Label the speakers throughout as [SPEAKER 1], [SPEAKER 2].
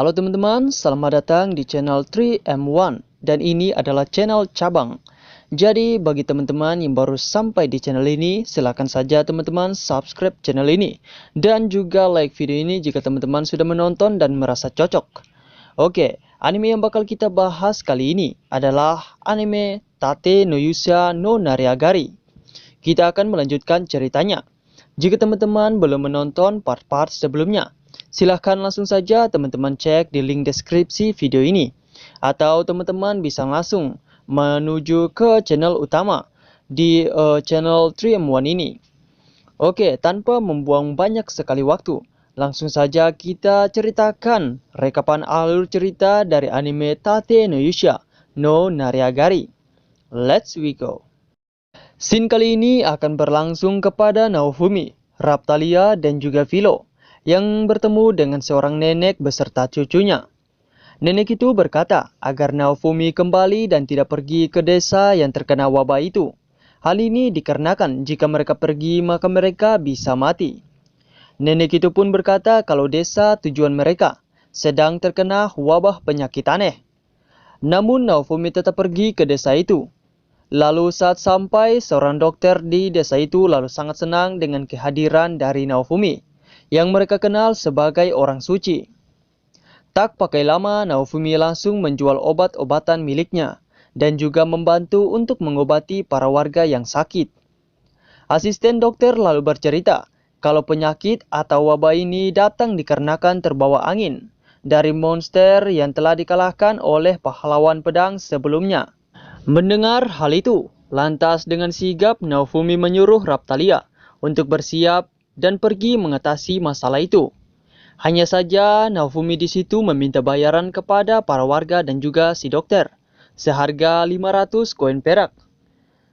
[SPEAKER 1] Halo teman-teman, selamat datang di channel 3M1 dan ini adalah channel cabang. Jadi bagi teman-teman yang baru sampai di channel ini, silakan saja teman-teman subscribe channel ini dan juga like video ini jika teman-teman sudah menonton dan merasa cocok. Oke, anime yang bakal kita bahas kali ini adalah anime Tate no Yusha no Nariagari. Kita akan melanjutkan ceritanya. Jika teman-teman belum menonton part-part sebelumnya, silahkan langsung saja teman-teman cek di link deskripsi video ini. Atau teman-teman bisa langsung menuju ke channel utama di channel 3M1 ini. Oke, tanpa membuang banyak sekali waktu, langsung saja kita ceritakan rekapan alur cerita dari anime Tate no Yusha no Nariagari. Let's we go. Scene kali ini akan berlangsung kepada Naofumi, Raphtalia, dan juga Philo yang bertemu dengan seorang nenek beserta cucunya. Nenek itu berkata agar Naofumi kembali dan tidak pergi ke desa yang terkena wabah itu. Hal ini dikarenakan jika mereka pergi maka mereka bisa mati. Nenek itu pun berkata kalau desa tujuan mereka sedang terkena wabah penyakit aneh. Namun Naofumi tetap pergi ke desa itu. Lalu saat sampai, seorang dokter di desa itu lalu sangat senang dengan kehadiran dari Naofumi, yang mereka kenal sebagai orang suci. Tak pakai lama, Naofumi langsung menjual obat-obatan miliknya, dan juga membantu untuk mengobati para warga yang sakit. Asisten dokter lalu bercerita, kalau penyakit atau wabah ini datang dikarenakan terbawa angin, dari monster yang telah dikalahkan oleh pahlawan pedang sebelumnya. Mendengar hal itu, lantas dengan sigap Naofumi menyuruh Raphtalia untuk bersiap dan pergi mengatasi masalah itu. Hanya saja Naofumi di situ meminta bayaran kepada para warga dan juga si dokter, seharga 500 koin perak.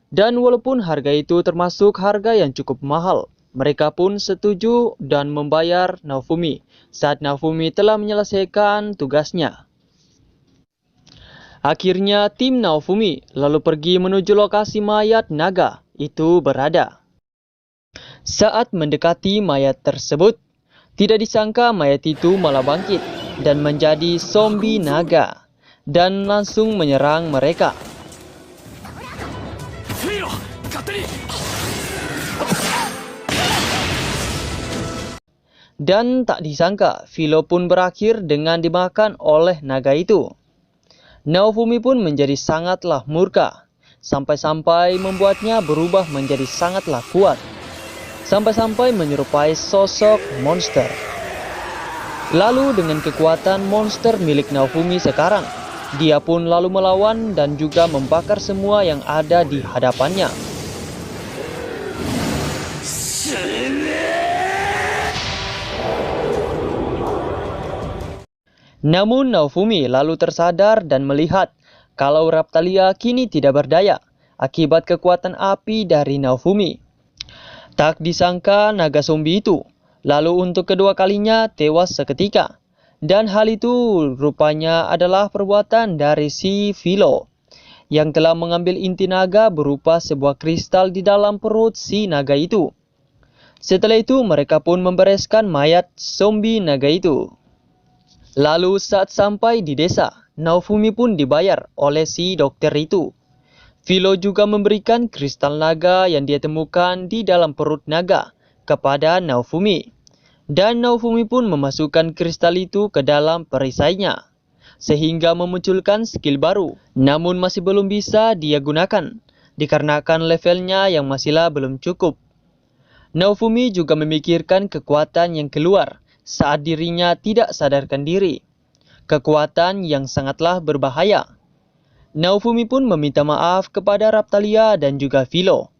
[SPEAKER 1] Dan walaupun harga itu termasuk harga yang cukup mahal, mereka pun setuju dan membayar Naofumi saat Naofumi telah menyelesaikan tugasnya. Akhirnya tim Naofumi lalu pergi menuju lokasi mayat naga itu berada. Saat mendekati mayat tersebut, tidak disangka mayat itu malah bangkit dan menjadi zombie naga dan langsung menyerang mereka. Dan tak disangka, Philo pun berakhir dengan dimakan oleh naga itu. Naofumi pun menjadi sangatlah murka, sampai-sampai membuatnya berubah menjadi sangatlah kuat, sampai-sampai menyerupai sosok monster. Lalu dengan kekuatan monster milik Naofumi sekarang, dia pun lalu melawan dan juga membakar semua yang ada di hadapannya. Namun Naofumi lalu tersadar dan melihat kalau Raphtalia kini tidak berdaya akibat kekuatan api dari Naofumi. Tak disangka naga zombie itu lalu untuk kedua kalinya tewas seketika. Dan hal itu rupanya adalah perbuatan dari si Philo yang telah mengambil inti naga berupa sebuah kristal di dalam perut si naga itu. Setelah itu mereka pun membereskan mayat zombie naga itu. Lalu saat sampai di desa, Naofumi pun dibayar oleh si dokter itu. Philo juga memberikan kristal naga yang dia temukan di dalam perut naga kepada Naofumi. Dan Naofumi pun memasukkan kristal itu ke dalam perisainya, sehingga memunculkan skill baru. Namun masih belum bisa dia gunakan, dikarenakan levelnya yang masihlah belum cukup. Naofumi juga memikirkan kekuatan yang keluar saat dirinya tidak sadarkan diri. Kekuatan yang sangatlah berbahaya. Naofumi pun meminta maaf kepada Raphtalia dan juga Philo.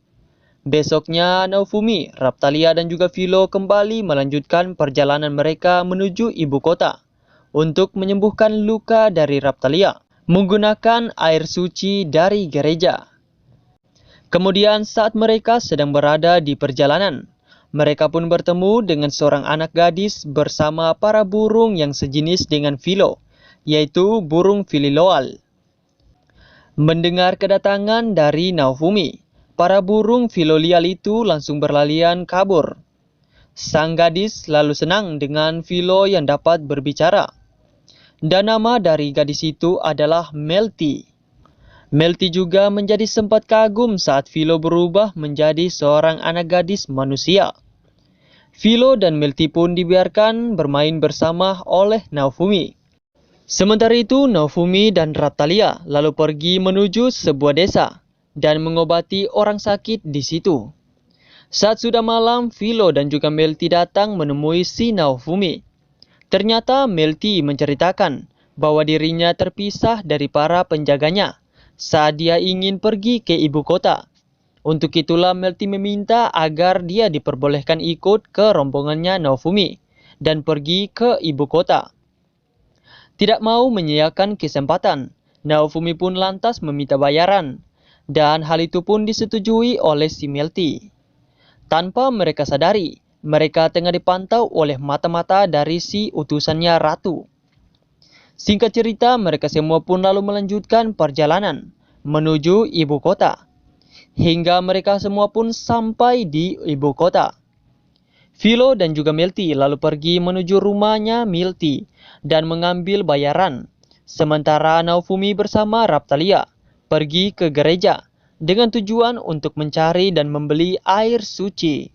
[SPEAKER 1] Besoknya Naofumi, Raphtalia dan juga Philo kembali melanjutkan perjalanan mereka menuju ibu kota untuk menyembuhkan luka dari Raphtalia menggunakan air suci dari gereja. Kemudian saat mereka sedang berada di perjalanan, mereka pun bertemu dengan seorang anak gadis bersama para burung yang sejenis dengan Philo, yaitu burung Fililoal. Mendengar kedatangan dari Naofumi, para burung Filolial itu langsung berlarian kabur. Sang gadis lalu senang dengan Philo yang dapat berbicara. Dan nama dari gadis itu adalah Melty. Melty juga menjadi sempat kagum saat Philo berubah menjadi seorang anak gadis manusia. Philo dan Melty pun dibiarkan bermain bersama oleh Naofumi. Sementara itu, Naofumi dan Raphtalia lalu pergi menuju sebuah desa dan mengobati orang sakit di situ. Saat sudah malam, Philo dan juga Melty datang menemui si Naofumi. Ternyata Melty menceritakan bahwa dirinya terpisah dari para penjaganya saat dia ingin pergi ke ibu kota. Untuk itulah Melty meminta agar dia diperbolehkan ikut ke rombongannya Naofumi dan pergi ke ibu kota. Tidak mau menyia-nyiakan kesempatan, Naofumi pun lantas meminta bayaran, dan hal itu pun disetujui oleh si Melty. Tanpa mereka sadari, mereka tengah dipantau oleh mata-mata dari si utusannya ratu. Singkat cerita, mereka semua pun lalu melanjutkan perjalanan menuju ibu kota. Hingga mereka semua pun sampai di ibu kota. Philo dan juga Melty lalu pergi menuju rumahnya Melty dan mengambil bayaran. Sementara Naofumi bersama Raphtalia pergi ke gereja dengan tujuan untuk mencari dan membeli air suci.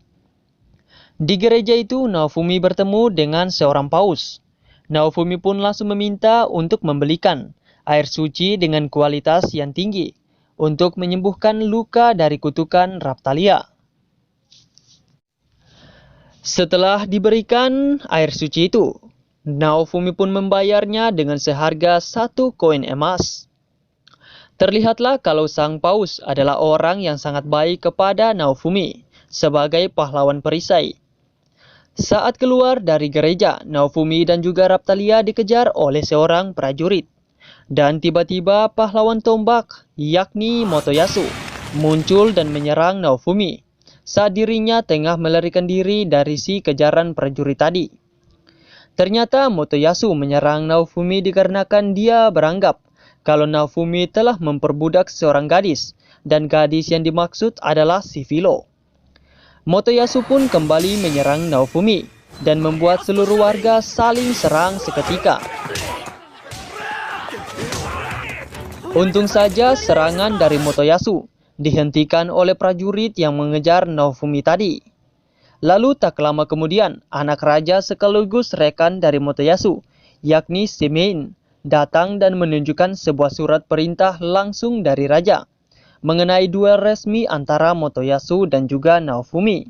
[SPEAKER 1] Di gereja itu, Naofumi bertemu dengan seorang paus. Naofumi pun langsung meminta untuk membelikan air suci dengan kualitas yang tinggi untuk menyembuhkan luka dari kutukan Raphtalia. Setelah diberikan air suci itu, Naofumi pun membayarnya dengan seharga 1 koin emas. Terlihatlah kalau sang paus adalah orang yang sangat baik kepada Naofumi sebagai pahlawan perisai. Saat keluar dari gereja, Naofumi dan juga Raphtalia dikejar oleh seorang prajurit. Dan tiba-tiba pahlawan tombak, yakni Motoyasu, muncul dan menyerang Naofumi saat dirinya tengah melarikan diri dari si kejaran prajurit tadi. Ternyata Motoyasu menyerang Naofumi dikarenakan dia beranggap kalau Naofumi telah memperbudak seorang gadis, dan gadis yang dimaksud adalah si Philo. Motoyasu pun kembali menyerang Naofumi dan membuat seluruh warga saling serang seketika. Untung saja serangan dari Motoyasu dihentikan oleh prajurit yang mengejar Naofumi tadi. Lalu tak lama kemudian, anak raja sekaligus rekan dari Motoyasu, yakni Shimein, datang dan menunjukkan sebuah surat perintah langsung dari raja mengenai duel resmi antara Motoyasu dan juga Naofumi.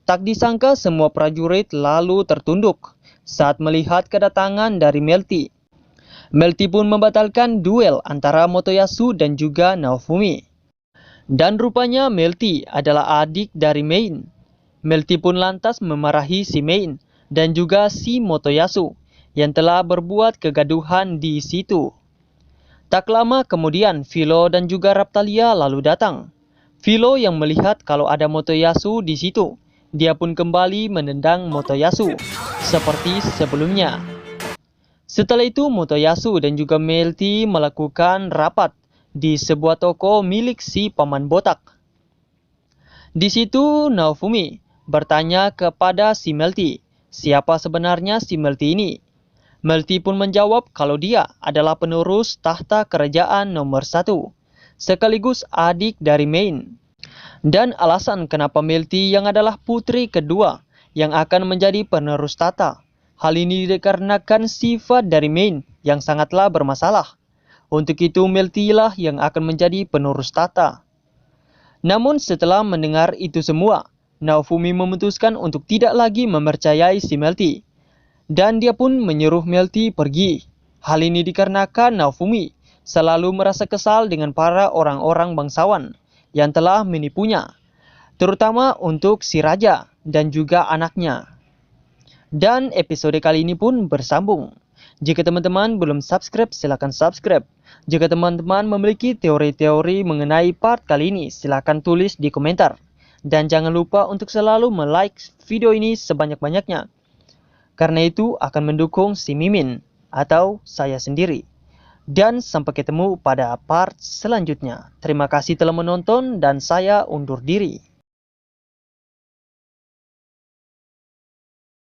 [SPEAKER 1] Tak disangka semua prajurit lalu tertunduk saat melihat kedatangan dari Melty. Melty pun membatalkan duel antara Motoyasu dan juga Naofumi. Dan rupanya Melty adalah adik dari Mein. Melty pun lantas memarahi si Mein dan juga si Motoyasu yang telah berbuat kegaduhan di situ. Tak lama kemudian, Philo dan juga Raphtalia lalu datang. Philo yang melihat kalau ada Motoyasu di situ, dia pun kembali menendang Motoyasu seperti sebelumnya. Setelah itu, Motoyasu dan juga Melty melakukan rapat di sebuah toko milik si paman botak. Di situ, Naofumi bertanya kepada si Melty, siapa sebenarnya si Melty ini? Melty pun menjawab kalau dia adalah penerus tahta kerajaan nomor 1, sekaligus adik dari Mein. Dan alasan kenapa Melty yang adalah putri kedua yang akan menjadi penerus tahta. Hal ini dikarenakan sifat dari Mein yang sangatlah bermasalah. Untuk itu Melty lah yang akan menjadi penerus tahta. Namun setelah mendengar itu semua, Naofumi memutuskan untuk tidak lagi mempercayai si Melty. Dan dia pun menyuruh Melty pergi. Hal ini dikarenakan Naofumi selalu merasa kesal dengan para orang-orang bangsawan yang telah menipunya, terutama untuk si raja dan juga anaknya. Dan episode kali ini pun bersambung. Jika teman-teman belum subscribe, silakan subscribe. Jika teman-teman memiliki teori-teori mengenai part kali ini, silakan tulis di komentar. Dan jangan lupa untuk selalu like video ini sebanyak-banyaknya. Karena itu akan mendukung si Mimin atau saya sendiri. Dan sampai ketemu pada part selanjutnya. Terima kasih telah menonton dan saya undur diri.